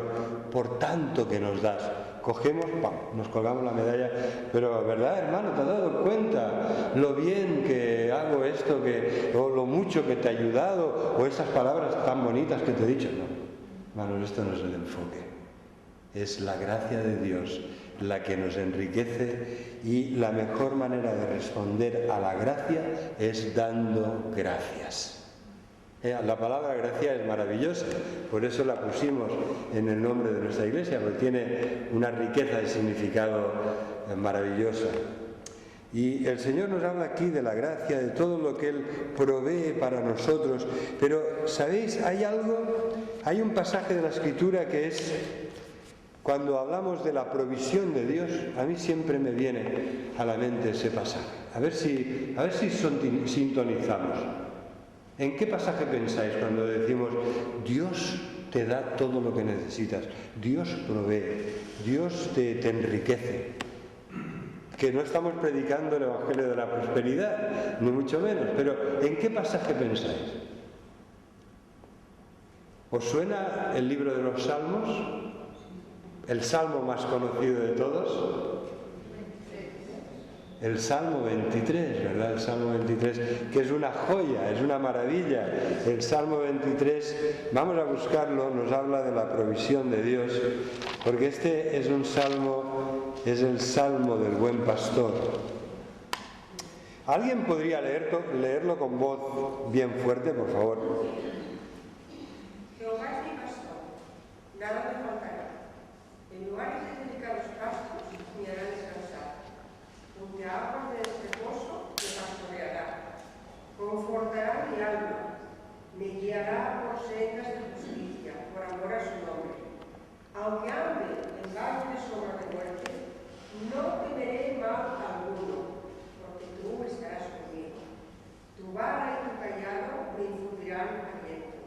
por tanto que nos das, cogemos, ¡pam!, nos colgamos la medalla. Pero, ¿verdad, hermano? ¿Te has dado cuenta lo bien que hago esto, o lo mucho que te ha ayudado, o esas palabras tan bonitas que te he dicho? No, hermanos, esto no es el enfoque. Es la gracia de Dios la que nos enriquece, y la mejor manera de responder a la gracia es dando gracias. La palabra gracia es maravillosa, por eso la pusimos en el nombre de nuestra iglesia, porque tiene una riqueza de significado maravillosa. Y el Señor nos habla aquí de la gracia, de todo lo que Él provee para nosotros. Pero, ¿sabéis? Hay un pasaje de la Escritura que es, cuando hablamos de la provisión de Dios, a mí siempre me viene a la mente ese pasaje. A ver si sintonizamos. ¿En qué pasaje pensáis cuando decimos Dios te da todo lo que necesitas, Dios provee, Dios te enriquece. Que no estamos predicando el Evangelio de la prosperidad, ni mucho menos, pero ¿en qué pasaje pensáis? ¿Os suena el libro de los Salmos? El salmo más conocido de todos. El Salmo 23, ¿verdad? El Salmo 23, que es una joya, es una maravilla. El Salmo 23, vamos a buscarlo, nos habla de la provisión de Dios, porque este es un salmo, es el Salmo del buen pastor. ¿Alguien podría leerlo con voz bien fuerte, por favor? Jehová es mi pastor, nada me faltará. En lugares de delicados pastos me hará descansar. Junto a aguas de reposo me pastoreará. Confortará mi alma. Me guiará por sendas de justicia, por amor a su nombre. Aunque ande en valle de sombra de muerte, no temeré mal alguno, porque tú estarás conmigo. Tu vara y tu callado me infundirán aliento.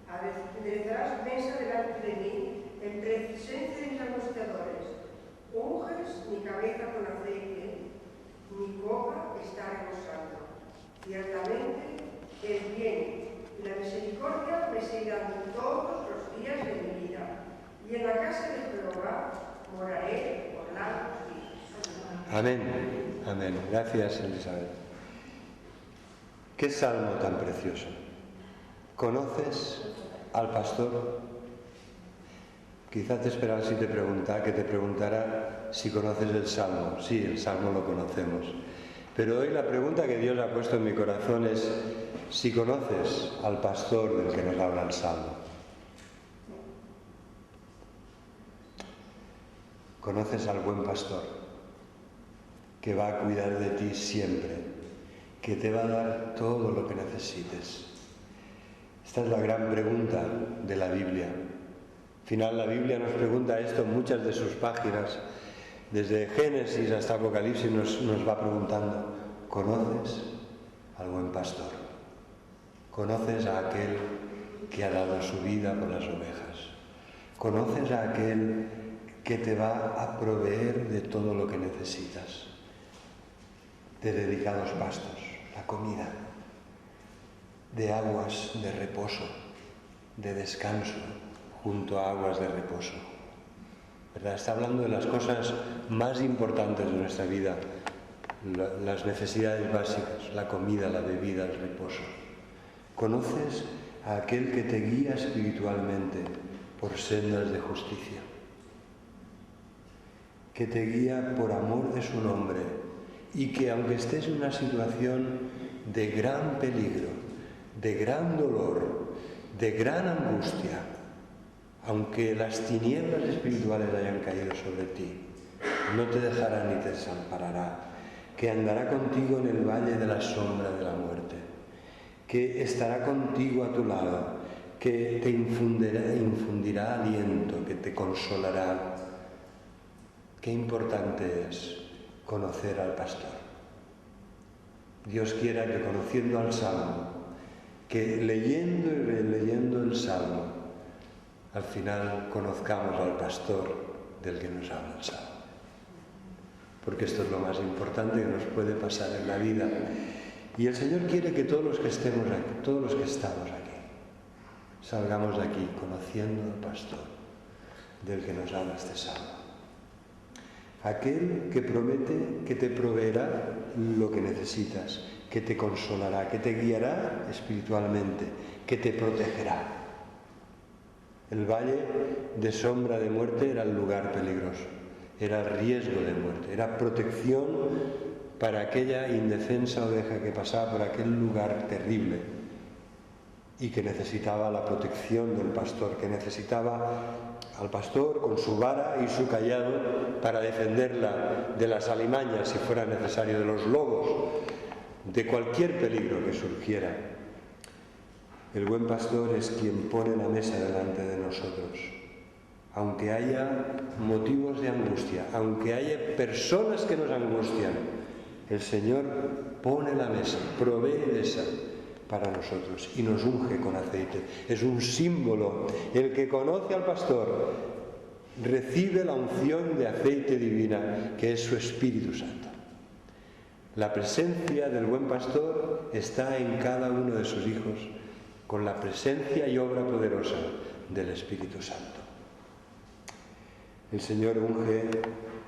Aderezarás mesa delante de mí en presencia de mis angustiadores. Unges mi cabeza con aceite, mi copa está rebosando. Ciertamente el bien y la misericordia me seguirán todos los días de mi vida, y en la casa de Jehová moraré por largos días. Amén, amén. Gracias, Elizabeth. Qué salmo tan precioso. ¿Conoces al pastor? Quizá te esperaba que te preguntara si conoces el salmo. Sí, el salmo lo conocemos. Pero hoy la pregunta que Dios ha puesto en mi corazón es si conoces al pastor del que nos habla el salmo. ¿Conoces al buen pastor que va a cuidar de ti siempre, que te va a dar todo lo que necesites? Esta es la gran pregunta de la Biblia. Al final la Biblia nos pregunta esto en muchas de sus páginas. Desde Génesis hasta Apocalipsis nos va preguntando: ¿conoces al buen pastor? ¿Conoces a aquel que ha dado su vida por las ovejas? ¿Conoces a aquel que te va a proveer de todo lo que necesitas? De dedicados pastos, la comida, de aguas de reposo, de descanso junto a aguas de reposo. ¿Verdad? Está hablando de las cosas más importantes de nuestra vida, las necesidades básicas, la comida, la bebida, el reposo. ¿Conoces a aquel que te guía espiritualmente por sendas de justicia? Que te guía por amor de su nombre y que aunque estés en una situación de gran peligro, de gran dolor, de gran angustia, aunque las tinieblas espirituales hayan caído sobre ti, no te dejará ni te desamparará, que andará contigo en el valle de la sombra de la muerte, que estará contigo a tu lado, que te infundirá aliento, que te consolará. Qué importante es conocer al pastor. Dios quiera que conociendo al Salmo, que leyendo y releyendo el Salmo, al final conozcamos al pastor del que nos habla el Salmo. Porque esto es lo más importante que nos puede pasar en la vida. Y el Señor quiere que todos los que estemos aquí, todos los que estamos aquí, salgamos de aquí conociendo al pastor del que nos habla este Salmo. Aquel que promete que te proveerá lo que necesitas, que te consolará, que te guiará espiritualmente, que te protegerá. El valle de sombra de muerte era el lugar peligroso, era riesgo de muerte, era protección para aquella indefensa oveja que pasaba por aquel lugar terrible y que necesitaba la protección del pastor, que necesitaba al pastor con su vara y su callado para defenderla de las alimañas, si fuera necesario, de los lobos, de cualquier peligro que surgiera. El buen pastor es quien pone la mesa delante de nosotros. Aunque haya motivos de angustia, aunque haya personas que nos angustian, el Señor pone la mesa, provee para nosotros y nos unge con aceite. Es un símbolo. El que conoce al pastor recibe la unción de aceite divina, que es su Espíritu Santo. La presencia del buen pastor está en cada uno de sus hijos, con la presencia y obra poderosa del Espíritu Santo. El Señor unge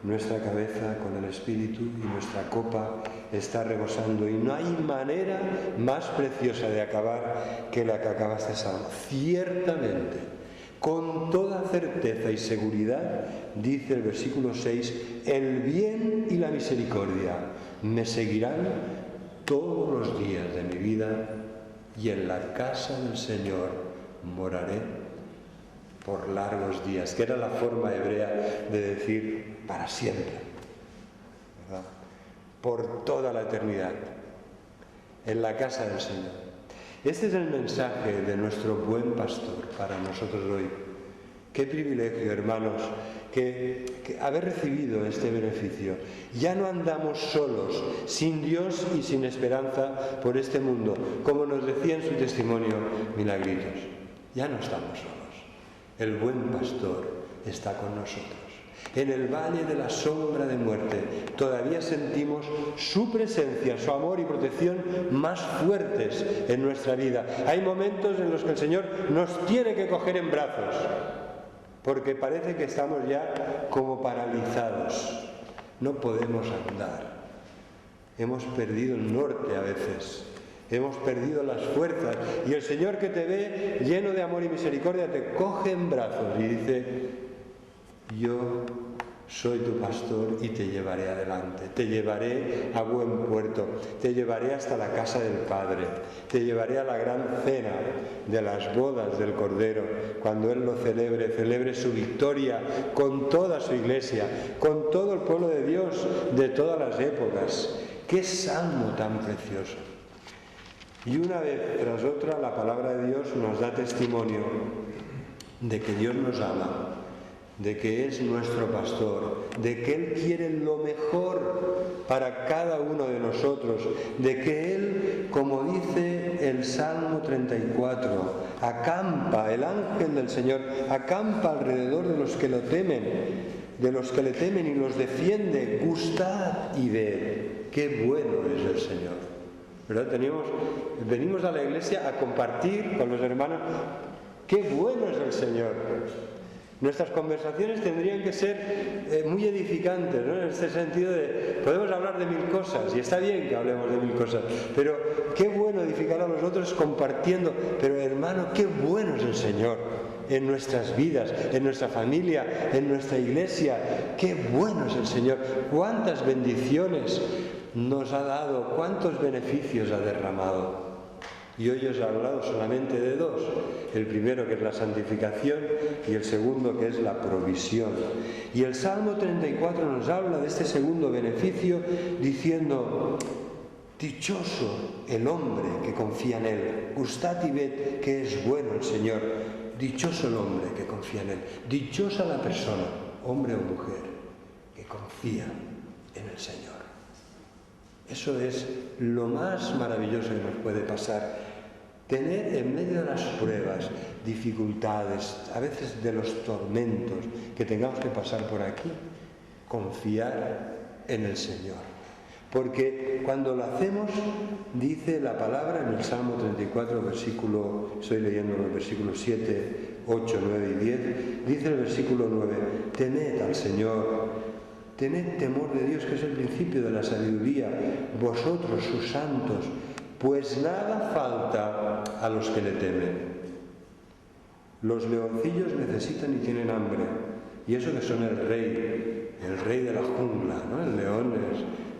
nuestra cabeza con el Espíritu y nuestra copa está rebosando, y no hay manera más preciosa de acabar que la que acaba este salmo. Ciertamente, con toda certeza y seguridad, dice el versículo 6, el bien y la misericordia me seguirán todos los días de mi vida, y en la casa del Señor moraré por largos días, que era la forma hebrea de decir para siempre, ¿verdad? Por toda la eternidad, en la casa del Señor. Este es el mensaje de nuestro buen pastor para nosotros hoy. Qué privilegio, hermanos, que haber recibido este beneficio. Ya no andamos solos, sin Dios y sin esperanza por este mundo, como nos decía en su testimonio Milagritos. Ya no estamos solos. El buen pastor está con nosotros. En el valle de la sombra de muerte todavía sentimos su presencia, su amor y protección más fuertes en nuestra vida. Hay momentos en los que el Señor nos tiene que coger en brazos, porque parece que estamos ya como paralizados. No podemos andar. Hemos perdido el norte a veces. Hemos perdido las fuerzas. Y el Señor, que te ve lleno de amor y misericordia, te coge en brazos y dice: yo soy tu pastor y te llevaré adelante, te llevaré a buen puerto, te llevaré hasta la casa del Padre, te llevaré a la gran cena de las bodas del Cordero, cuando Él lo celebre su victoria con toda su iglesia, con todo el pueblo de Dios de todas las épocas. ¡Qué salmo tan precioso! Y una vez tras otra la palabra de Dios nos da testimonio de que Dios nos ama, de que es nuestro pastor, de que Él quiere lo mejor para cada uno de nosotros, de que Él, como dice el Salmo 34, acampa, el ángel del Señor, acampa alrededor de los que lo temen, de los que le temen, y los defiende. Gustad y ved, qué bueno es el Señor. ¿Verdad? Venimos a la iglesia a compartir con los hermanos. ¡Qué bueno es el Señor! Nuestras conversaciones tendrían que ser muy edificantes, ¿no? En este sentido de, podemos hablar de mil cosas, y está bien que hablemos de mil cosas, pero qué bueno edificar a los otros compartiendo. Pero hermano, qué bueno es el Señor en nuestras vidas, en nuestra familia, en nuestra iglesia. Qué bueno es el Señor. Cuántas bendiciones nos ha dado, cuántos beneficios ha derramado. Y hoy os he hablado solamente de dos: el primero, que es la santificación, y el segundo, que es la provisión. Y el Salmo 34 nos habla de este segundo beneficio diciendo: dichoso el hombre que confía en Él. Gustad y ved que es bueno el Señor. Dichoso el hombre que confía en Él. Dichosa la persona, hombre o mujer, que confía en el Señor. Eso es lo más maravilloso que nos puede pasar. Tener en medio de las pruebas, dificultades, a veces de los tormentos que tengamos que pasar por aquí, confiar en el Señor. Porque cuando lo hacemos, dice la palabra en el Salmo 34, estoy leyendo los versículos 7, 8, 9 y 10, dice el versículo 9: temed al Señor, tened temor de Dios, que es el principio de la sabiduría, vosotros sus santos, pues nada falta a los que le temen. Los leoncillos necesitan y tienen hambre, y eso que son el rey de la jungla, ¿no? El león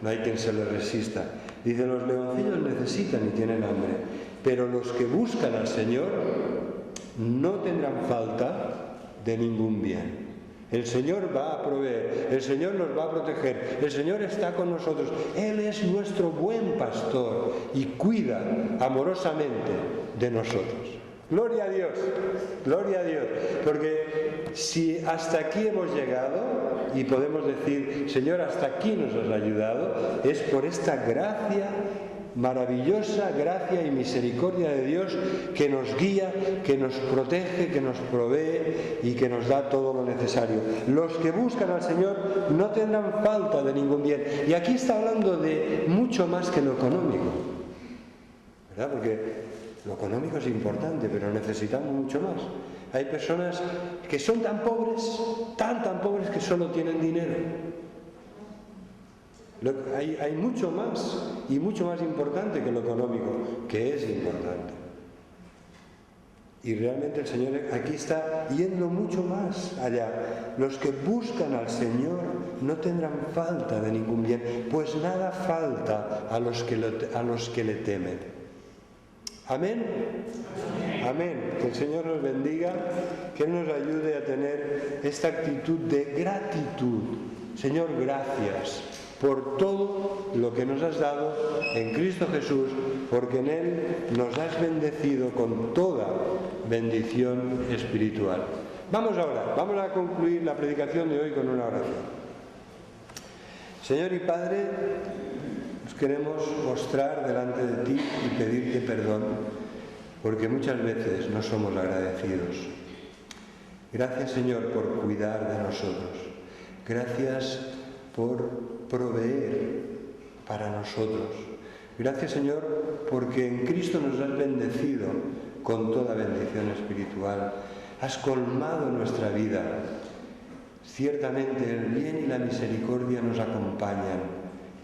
no hay quien se le resista. Dice: los leoncillos necesitan y tienen hambre, pero los que buscan al Señor no tendrán falta de ningún bien. El Señor va a proveer, el Señor nos va a proteger, el Señor está con nosotros. Él es nuestro buen pastor y cuida amorosamente de nosotros. Gloria a Dios, porque si hasta aquí hemos llegado y podemos decir: Señor, hasta aquí nos has ayudado, es por esta gracia maravillosa gracia y misericordia de Dios que nos guía, que nos protege, que nos provee y que nos da todo lo necesario. Los que buscan al Señor no tendrán falta de ningún bien. Y aquí está hablando de mucho más que lo económico, ¿verdad? Porque lo económico es importante, pero necesitamos mucho más. Hay personas que son tan pobres, tan pobres que solo tienen dinero. Hay mucho más y mucho más importante que lo económico, que es importante. Y realmente el Señor aquí está yendo mucho más allá. Los que buscan al Señor no tendrán falta de ningún bien, pues nada falta a los que le temen. Amén. Amén. Que el Señor nos bendiga, que Él nos ayude a tener esta actitud de gratitud. Señor, gracias por todo lo que nos has dado en Cristo Jesús, porque en Él nos has bendecido con toda bendición espiritual. Vamos a concluir la predicación de hoy con una oración. Señor y Padre, nos queremos postrar delante de ti y pedirte perdón, porque muchas veces no somos agradecidos. Gracias, Señor, por cuidar de nosotros. Gracias por proveer para nosotros. Gracias, Señor, porque en Cristo nos has bendecido con toda bendición espiritual. Has colmado nuestra vida. Ciertamente el bien y la misericordia nos acompañan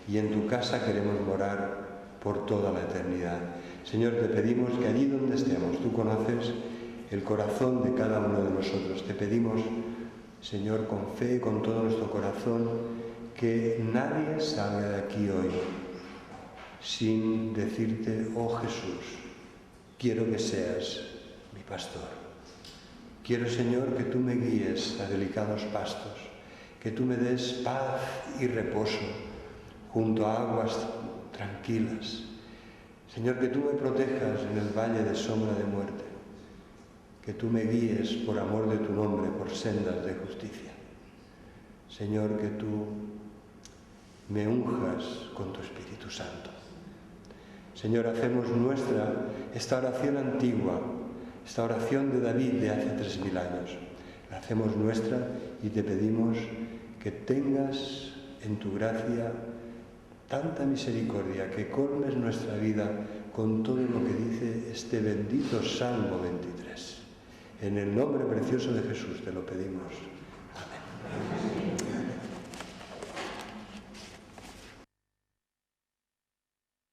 y en tu casa queremos morar por toda la eternidad. Señor, te pedimos que allí donde estemos, tú conoces el corazón de cada uno de nosotros. Te pedimos, Señor, con fe, con todo nuestro corazón, que nadie salga de aquí hoy sin decirte: oh Jesús, quiero que seas mi pastor. Quiero, Señor, que tú me guíes a delicados pastos, que tú me des paz y reposo junto a aguas tranquilas. Señor, que tú me protejas en el valle de sombra de muerte, que tú me guíes por amor de tu nombre por sendas de justicia. Señor, que tú me unjas con tu Espíritu Santo. Señor, hacemos nuestra esta oración antigua, esta oración de David de hace 3000 años. La hacemos nuestra y te pedimos que tengas en tu gracia tanta misericordia, que colmes nuestra vida con todo lo que dice este bendito Salmo 23. En el nombre precioso de Jesús te lo pedimos.